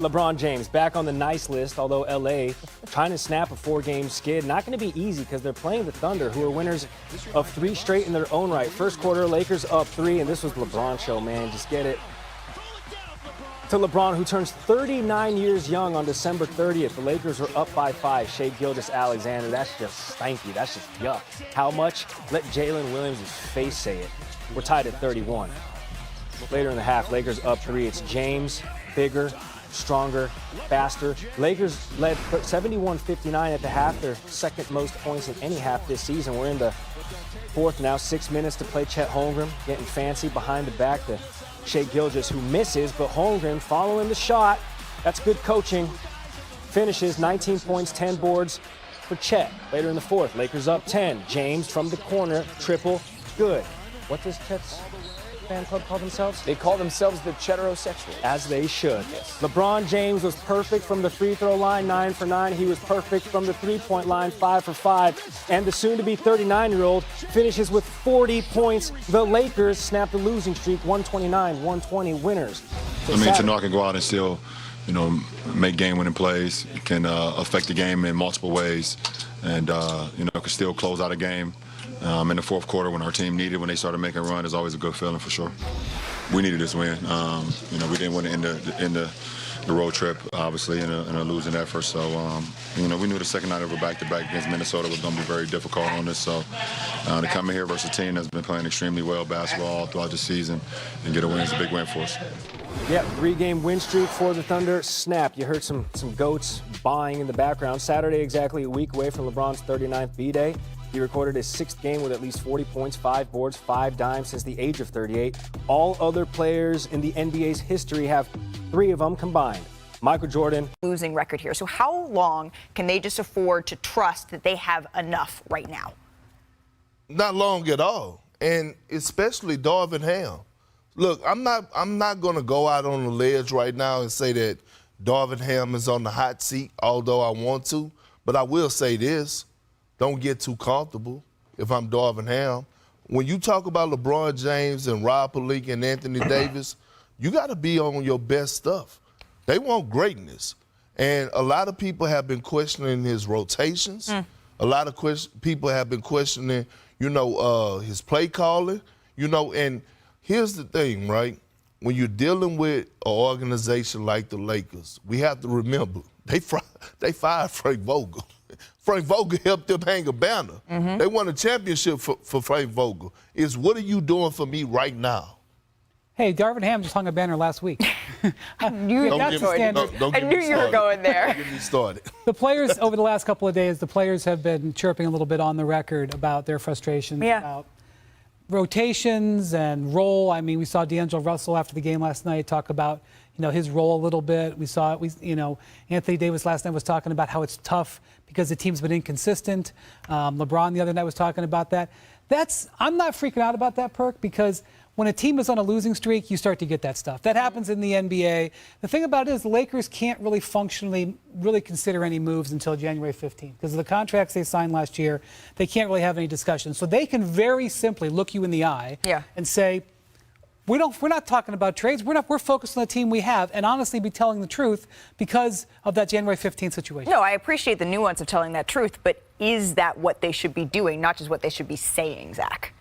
LeBron James back on the nice list, although LA trying to snap a 4-game skid. Not going to be easy because they're playing the Thunder, who are winners of 3 straight in their own right. First quarter, Lakers up 3, and this was LeBron show, man. Just get it to LeBron, who turns 39 years young on December 30th. The Lakers were up by 5. Shai Gilgeous-Alexander, that's just stanky. That's just yuck. How much? Let Jalen Williams' face say it. We're tied at 31. Later in the half, Lakers up 3. It's James, bigger, stronger, faster. Lakers led 71-59 at the half, their second most points in any half this season. We're in the fourth now, 6 minutes to play. Chet Holmgren getting fancy behind the back to Shai Gilgeous, who misses, but Holmgren following the shot. That's good coaching. Finishes 19 points, 10 boards for Chet. Later in the fourth, Lakers up 10. James from the corner, triple, good. What does Chet's fan club call themselves? They call themselves the Cheterosexual. As they should. Yes. LeBron James was perfect from the free throw line, 9 for 9. He was perfect from the three-point line, 5 for 5. And the soon-to-be 39-year-old finishes with 40 points. The Lakers snap the losing streak, 129-120 winners. Tanaka can go out and still, make game-winning plays. Can affect the game in multiple ways, and can still close out a game. In the fourth quarter, when our team needed, when they started making a run, is always a good feeling for sure. We needed this win. We didn't want to end the road trip, obviously, in a losing effort. So, we knew the second night of a back-to-back against Minnesota was going to be very difficult on us. So, to come in here versus a team that's been playing extremely well basketball all throughout the season and get a win is a big win for us. Yeah, 3-game win streak for the Thunder. Snap. You heard some goats buying in the background. Saturday, exactly a week away from LeBron's 39th B-Day. He recorded his 6th game with at least 40 points, 5 boards, 5 dimes since the age of 38. All other players in the NBA's history have 3 of them combined. Michael Jordan. Losing record here. So how long can they just afford to trust that they have enough right now? Not long at all, and especially Darvin Ham. Look, I'm not going to go out on the ledge right now and say that Darvin Ham is on the hot seat, although I want to. But I will say this. Don't get too comfortable if I'm Darvin Ham. When you talk about LeBron James and Rob Pelinka and Anthony Davis, you got to be on your best stuff. They want greatness. And a lot of people have been questioning his rotations. A lot of people have been questioning, his play calling. And here's the thing, right? When you're dealing with an organization like the Lakers, we have to remember, they fired Frank Vogel. Frank Vogel helped them hang a banner. They won a championship for Frank Vogel. What are you doing for me right now? Hey, Darvin Ham just hung a banner last week. I knew you were going there. Don't get me started. The players, over the last couple of days, the players have been chirping a little bit on the record about their frustrations about rotations and role. I mean, we saw D'Angelo Russell after the game last night talk about, his role a little bit. We saw Anthony Davis last night was talking about how it's tough because the team's been inconsistent. LeBron the other night was talking about that. I'm not freaking out about that, Perk, because when a team is on a losing streak, you start to get that stuff. That happens in the NBA. The thing about it is the Lakers can't really functionally consider any moves until January 15th because of the contracts they signed last year. They can't really have any discussion. So they can very simply look you in the eye and say, we're not talking about trades. We're focused on the team we have and honestly be telling the truth because of that January 15th situation. No, I appreciate the nuance of telling that truth, but is that what they should be doing, not just what they should be saying, Zach?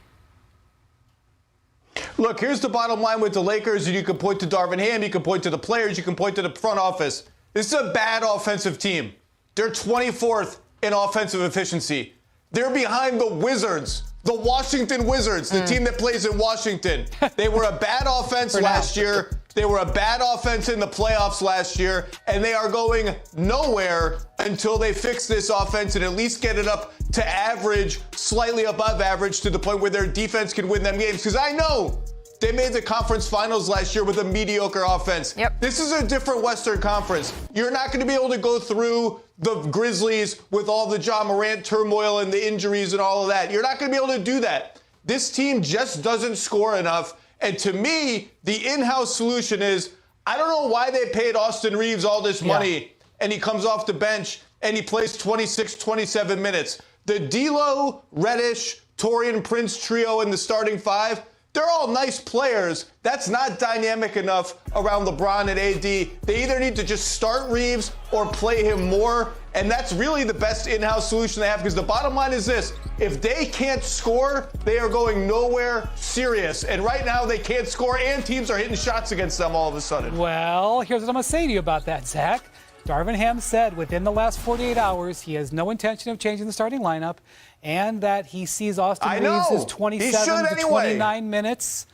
Look, here's the bottom line with the Lakers, and you can point to Darvin Ham, you can point to the players, you can point to the front office. This is a bad offensive team. They're 24th in offensive efficiency. They're behind the Wizards. The Washington Wizards, the team that plays in Washington. They were a bad offense last year. They were a bad offense in the playoffs last year, and they are going nowhere until they fix this offense and at least get it up to average, slightly above average, to the point where their defense can win them games. Because I know they made the conference finals last year with a mediocre offense. This is a different Western Conference. You're not going to be able to go through the Grizzlies with all the Ja Morant turmoil and the injuries and all of that. You're not going to be able to do that. This team just doesn't score enough. And to me, the in-house solution is, I don't know why they paid Austin Reeves all this money and he comes off the bench and he plays 26, 27 minutes. The D'Lo, Reddish, Taurean Prince trio in the starting 5, They're all nice players. That's not dynamic enough around LeBron and AD. They either need to just start Reeves or play him more. And that's really the best in-house solution they have, because the bottom line is this: if they can't score, they are going nowhere serious. And right now they can't score, and teams are hitting shots against them all of a sudden. Well, here's what I'm going to say to you about that, Zach. Darvin Ham said within the last 48 hours he has no intention of changing the starting lineup, and that he sees Austin Reeves' 27 to 29 minutes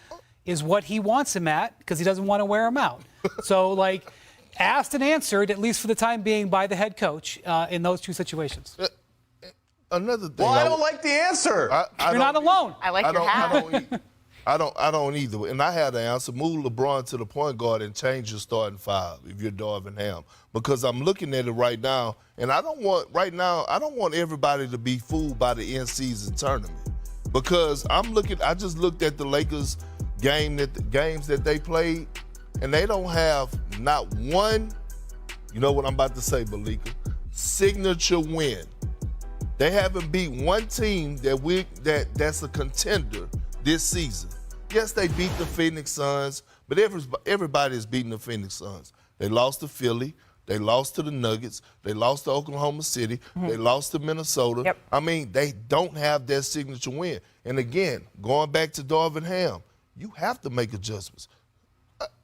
is what he wants him at, because he doesn't want to wear him out. So, like, asked and answered, at least for the time being, by the head coach in those two situations. Another thing. Well, I don't like the answer. You're not alone. I like your hat. I don't either. And I had the answer: move LeBron to the point guard and change your starting five if you're Darvin Ham. Because I'm looking at it right now, and I don't want everybody to be fooled by the in-season tournament. Because I just looked at the Lakers games that they played, and they don't have not one, you know what I'm about to say, Malika, signature win. They haven't beat one team that's a contender this season. Yes, they beat the Phoenix Suns, but everybody is beating the Phoenix Suns. They lost to Philly. They lost to the Nuggets. They lost to Oklahoma City. They lost to Minnesota. Yep. I mean, they don't have that signature win. And again, going back to Darvin Ham, you have to make adjustments.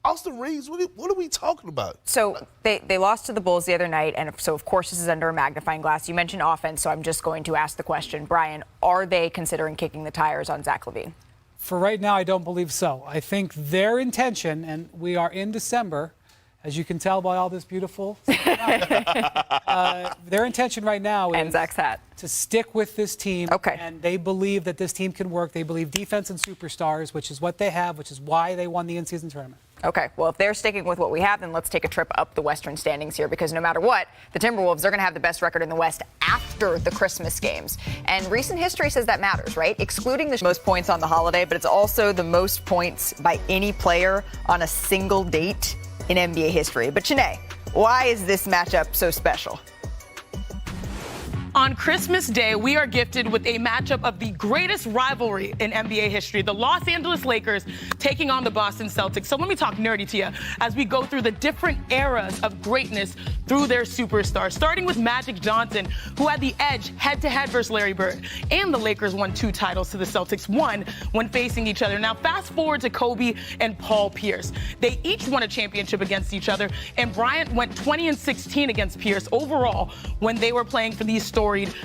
Austin Reeves, what are we talking about? So they lost to the Bulls the other night, and so, of course, this is under a magnifying glass. You mentioned offense, so I'm just going to ask the question. Brian, are they considering kicking the tires on Zach LaVine? For right now, I don't believe so. I think their intention, and we are in December, as you can tell by all this beautiful their intention right now is Zach's hat. To stick with this team. Okay. And they believe that this team can work. They believe defense and superstars, which is what they have, which is why they won the in-season tournament. Okay, well, if they're sticking with what we have, then let's take a trip up the Western standings here, because no matter what, the Timberwolves, they're going to have the best record in the West after the Christmas games. And recent history says that matters, right? Excluding the most points on the holiday, but it's also the most points by any player on a single date in NBA history. But Janae, why is this matchup so special? On Christmas Day, we are gifted with a matchup of the greatest rivalry in NBA history, the Los Angeles Lakers taking on the Boston Celtics. So let me talk nerdy to you as we go through the different eras of greatness through their superstars, starting with Magic Johnson, who had the edge head-to-head versus Larry Bird. And the Lakers won 2 titles to the Celtics, 1 when facing each other. Now, fast forward to Kobe and Paul Pierce. They each won a championship against each other, and Bryant went 20-16 against Pierce overall when they were playing for these storied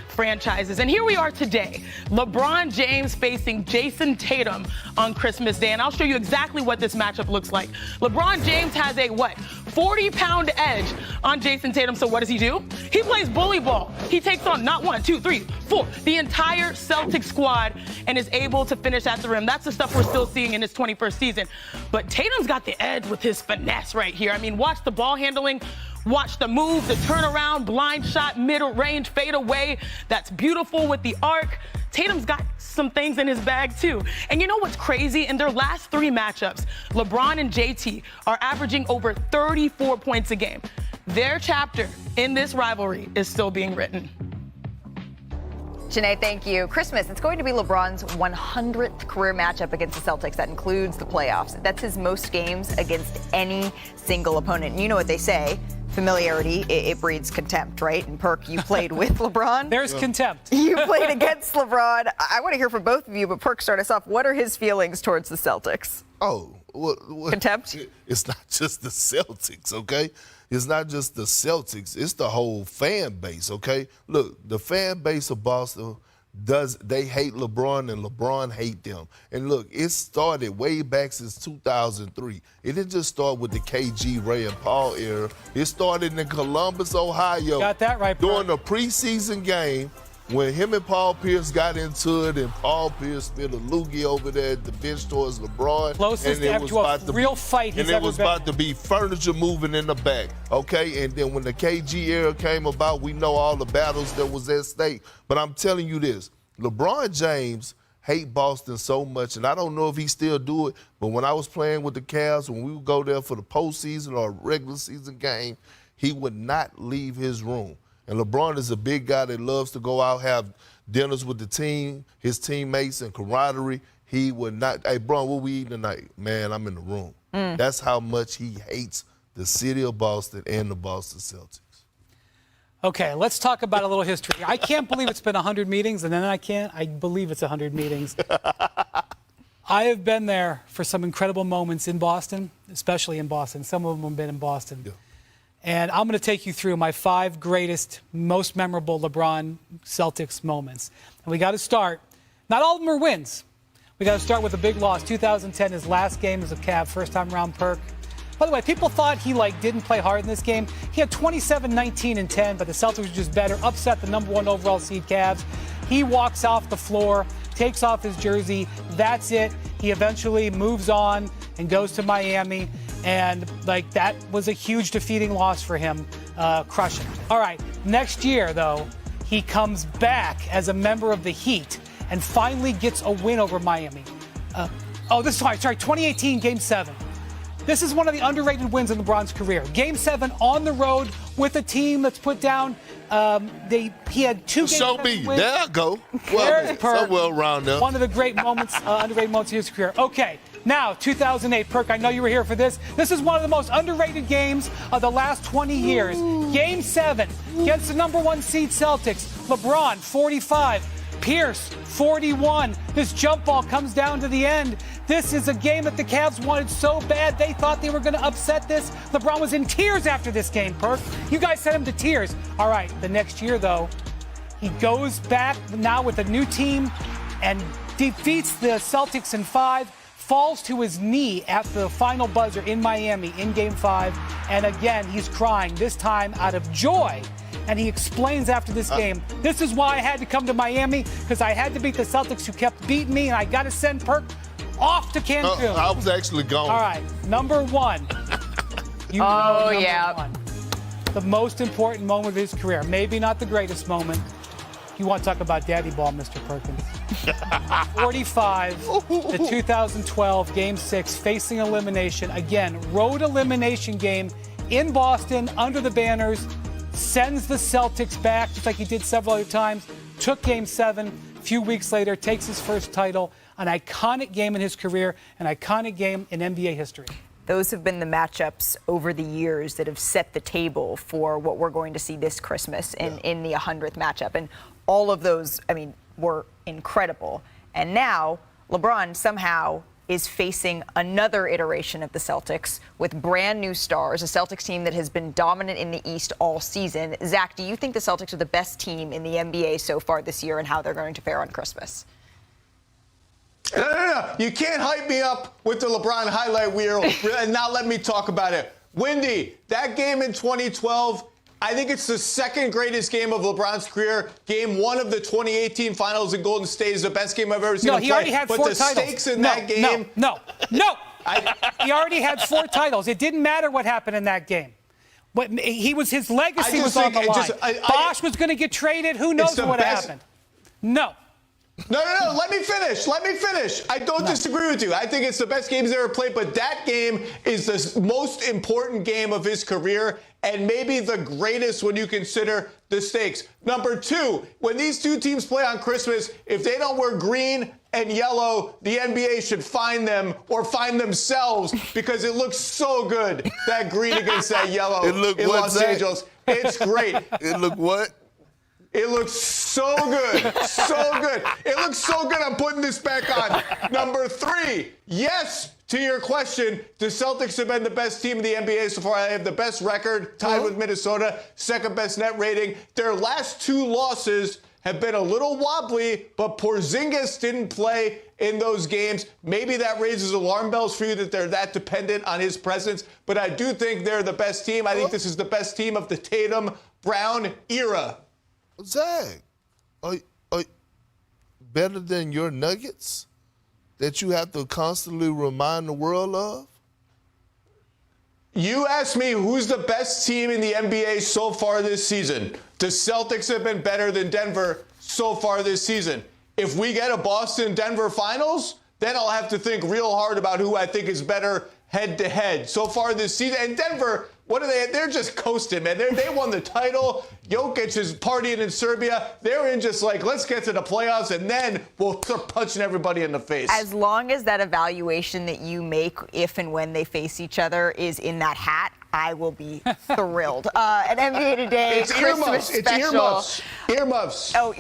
franchises. And here we are today, LeBron James facing Jason Tatum on Christmas Day. And I'll show you exactly what this matchup looks like. LeBron James has a 40-pound edge on Jason Tatum. So what does he do? He plays bully ball. He takes on not 1, 2, 3, 4, the entire Celtic squad, and is able to finish at the rim. That's the stuff we're still seeing in his 21st season. But Tatum's got the edge with his finesse right here. I mean, watch the ball handling. Watch the move, the turnaround, blind shot, middle range, fade away. That's beautiful with the arc. Tatum's got some things in his bag, too. And you know what's crazy? In their last 3 matchups, LeBron and JT are averaging over 34 points a game. Their chapter in this rivalry is still being written. Janae, thank you. Christmas, it's going to be LeBron's 100th career matchup against the Celtics. That includes the playoffs. That's his most games against any single opponent. And you know what they say. Familiarity, it breeds contempt, right? And Perk, you played with LeBron. There's contempt. You played against LeBron. I want to hear from both of you, but Perk, start us off. What are his feelings towards the Celtics? Oh, what? Contempt? It's not just the Celtics, okay? It's not just the Celtics. It's the whole fan base, okay? Look, the fan base of Boston they hate LeBron, and LeBron hate them. And look, it started way back since 2003. It didn't just start with the KG, Ray, and Paul era. It started in Columbus, Ohio. Got that right, during the preseason game when him and Paul Pierce got into it, and Paul Pierce spilled a loogie over there at the bench towards LeBron. Closest to a real fight he's ever been. And it was about to be furniture moving in the back, okay? And then when the KG era came about, we know all the battles that was at stake. But I'm telling you this, LeBron James hate Boston so much, and I don't know if he still do it, but when I was playing with the Cavs, when we would go there for the postseason or a regular season game, he would not leave his room. And LeBron is a big guy that loves to go out, have dinners with the team, his teammates, and camaraderie. he would not. Hey, bro, what we eating tonight? Man, I'm in the room. That's how much he hates the city of Boston and the Boston Celtics. Okay, let's talk about a little history. I can't believe it's been 100 meetings, and then I believe it's 100 meetings. I have been there for some incredible moments in Boston, especially in Boston. Some of them have been in Boston. Yeah. And I'm going to take you through my 5 greatest, most memorable LeBron Celtics moments. And we got to start. Not all of them are wins. We got to start with a big loss. 2010, his last game as a Cav, first time around Perk. By the way, people thought he didn't play hard in this game. He had 27, 19, and 10, but the Celtics were just better. Upset the number 1 overall seed Cavs. He walks off the floor, takes off his jersey. That's it. He eventually moves on and goes to Miami. And that was a huge defeating loss for him, crushing. All right, next year, though, he comes back as a member of the Heat and finally gets a win over Miami. 2018, Game 7. This is one of the underrated wins in LeBron's career. Game 7 on the road with a team that's put down. He had 2 games. Show me. Wins. There I go. There's Perk. So well rounded up. One of the great moments, underrated moments in his career. Okay, now 2008. Perk, I know you were here for this. This is one of the most underrated games of the last 20 years. Game 7 against the number 1 seed Celtics. LeBron, 45. Pierce, 41. This jump ball comes down to the end. This is a game that the Cavs wanted so bad. They thought they were going to upset this. LeBron was in tears after this game, Perk. You guys sent him to tears. All right, the next year, though, he goes back now with a new team and defeats the Celtics in 5, falls to his knee at the final buzzer in Miami in Game 5. And again, he's crying, this time out of joy. And he explains after this game, this is why I had to come to Miami, because I had to beat the Celtics who kept beating me, and I got to send Perk off to Cancun. I was actually gone. All right, number 1. You know number 1. The most important moment of his career. Maybe not the greatest moment. You want to talk about daddy ball, Mr. Perkins. 45, the 2012 Game 6, facing elimination. Again, road elimination game in Boston under the banners. Sends the Celtics back, just like he did several other times. Took Game 7. A few weeks later, takes his first title. An iconic game in his career, an iconic game in NBA history. Those have been the matchups over the years that have set the table for what we're going to see this Christmas in the 100th matchup. And all of those, were incredible. And now LeBron somehow is facing another iteration of the Celtics with brand new stars, a Celtics team that has been dominant in the East all season. Zach, do you think the Celtics are the best team in the NBA so far this year, and how they're going to fare on Christmas? No. You can't hype me up with the LeBron highlight reel and not let me talk about it. Windy, that game in 2012, I think it's the second greatest game of LeBron's career. Game 1 of the 2018 Finals in Golden State is the best game I've ever seen him play. He already had 4 titles. But the stakes in that game... No. He already had 4 titles. It didn't matter what happened in that game. But his legacy was on the line. Bosh was going to get traded. Who knows what happened? No. No. Let me finish. I don't disagree with you. I think it's the best game he's ever played, but that game is the most important game of his career and maybe the greatest when you consider the stakes. Number 2, when these two teams play on Christmas, if they don't wear green and yellow, the NBA should fine them or fine themselves because it looks so good, that green against that yellow in Los Angeles. It's great. It looked what? It looks so good. So good. It looks so good. I'm putting this back on. Number 3, yes, to your question, the Celtics have been the best team in the NBA so far. They have the best record, tied with Minnesota, second best net rating. Their last 2 losses have been a little wobbly, but Porzingis didn't play in those games. Maybe that raises alarm bells for you that they're that dependent on his presence, but I do think they're the best team. I think this is the best team of the Tatum-Brown era. Zach, are better than your Nuggets that you have to constantly remind the world of? You asked me who's the best team in the NBA so far this season. The Celtics have been better than Denver so far this season. If we get a Boston-Denver finals, then I'll have to think real hard about who I think is better head-to-head. So far this season, and Denver What are they? They're just coasting, man. They won the title. Jokic is partying in Serbia. They're in just like, let's get to the playoffs, and then we'll start punching everybody in the face. As long as that evaluation that you make if and when they face each other is in that hat, I will be thrilled. An NBA Today It's Christmas earmuffs. special. It's earmuffs. Earmuffs. Oh,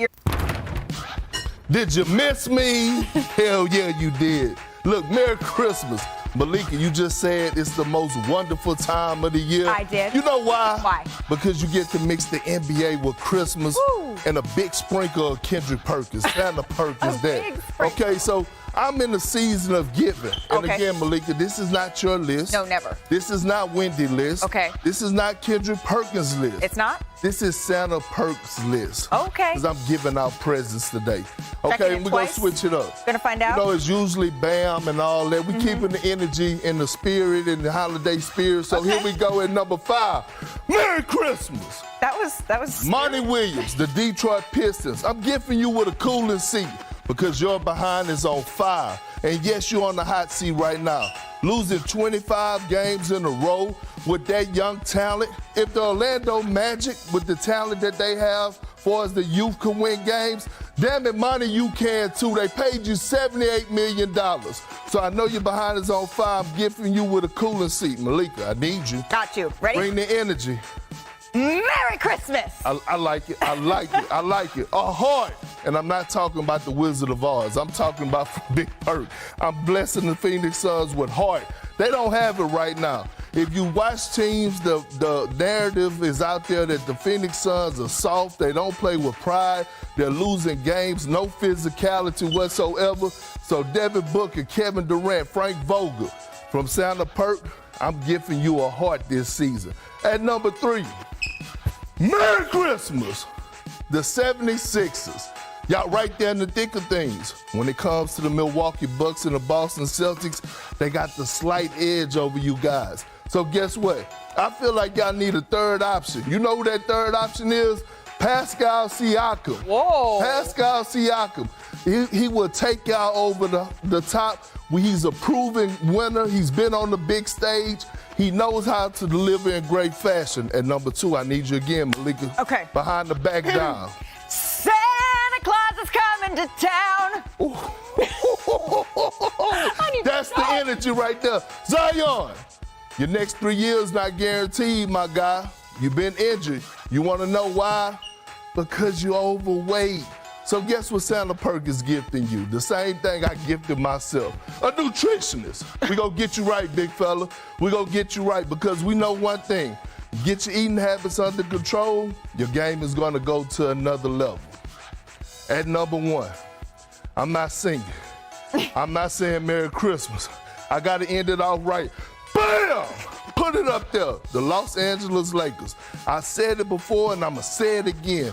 Did you miss me? Hell yeah, you did. Look, Merry Christmas. Malika, you just said it's the most wonderful time of the year. I did. You know why? Why? Because you get to mix the NBA with Christmas. Woo. And a big sprinkle of Kendrick Perkins, Santa Perkins there. big sprinkle. Okay, so I'm in the season of giving. And Okay. again, Malika, this is not your list. No, never. This is not Wendy's list. Okay. This is not Kendrick Perkins' list. It's not? This is Santa Perkins' list. Okay. Because I'm giving out presents today. Checking Okay, in we're going to twice? switch it up. Gonna find out? You know, it's usually Bam and all that. We're keeping the energy and the spirit and the holiday spirit. So Okay. here we go at number 5. Merry Christmas. That was Monty Williams, the Detroit Pistons. I'm gifting you with a cooling seat because your behind is on fire. And yes, you're on the hot seat right now. Losing 25 games in a row with that young talent. If the Orlando Magic, with the talent that they have, far as the youth can win games, damn it, Monty, you can too. They paid you $78 million. So I know your behind is on fire. I'm gifting you with a cooling seat. Malika, I need you. Got you. Ready? Bring the energy. Merry Christmas. I like it. I like it. I like it. A heart. And I'm not talking about the Wizard of Oz. I'm talking about Big Perk. I'm blessing the Phoenix Suns with heart. They don't have it right now. If you watch teams, the narrative is out there that the Phoenix Suns are soft. They don't play with pride. They're losing games. No physicality whatsoever. So Devin Booker, Kevin Durant, Frank Vogel from Santa Perk, I'm giving you a heart this season. At number 3, Merry Christmas, the 76ers. Y'all right there in the thick of things. When it comes to the Milwaukee Bucks and the Boston Celtics, they got the slight edge over you guys. So guess what? I feel like y'all need a third option. You know who that third option is? Pascal Siakam. Whoa. Pascal Siakam. He will take y'all over the top. He's a proven winner. He's been on the big stage. He knows how to deliver in great fashion. At number 2, I need you again, Malika. Okay. Behind the back down. Santa Claus is coming to town. That's the energy right there. Zion, your next 3 years not guaranteed, my guy. You've been injured. You want to know why? Because you're overweight. So guess what Santa Perk is gifting you? The same thing I gifted myself. A nutritionist. We gonna get you right, big fella. We gonna get you right because we know one thing. Get your eating habits under control, your game is gonna go to another level. At number 1, I'm not singing. I'm not saying Merry Christmas. I gotta end it off right. Bam! Put it up there. The Los Angeles Lakers. I said it before and I'ma say it again.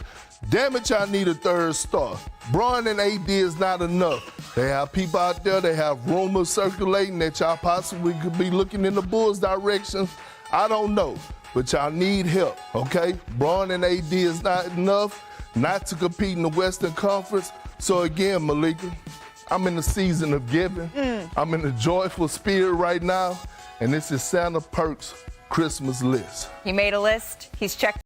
Damn it, y'all need a third star. Bron and AD is not enough. They have people out there, they have rumors circulating that y'all possibly could be looking in the Bulls' direction. I don't know, but y'all need help, okay? Bron and AD is not enough not to compete in the Western Conference. So again, Malika, I'm in the season of giving. I'm in a joyful spirit right now, and this is Santa Perk's Christmas list. He made a list. He's checked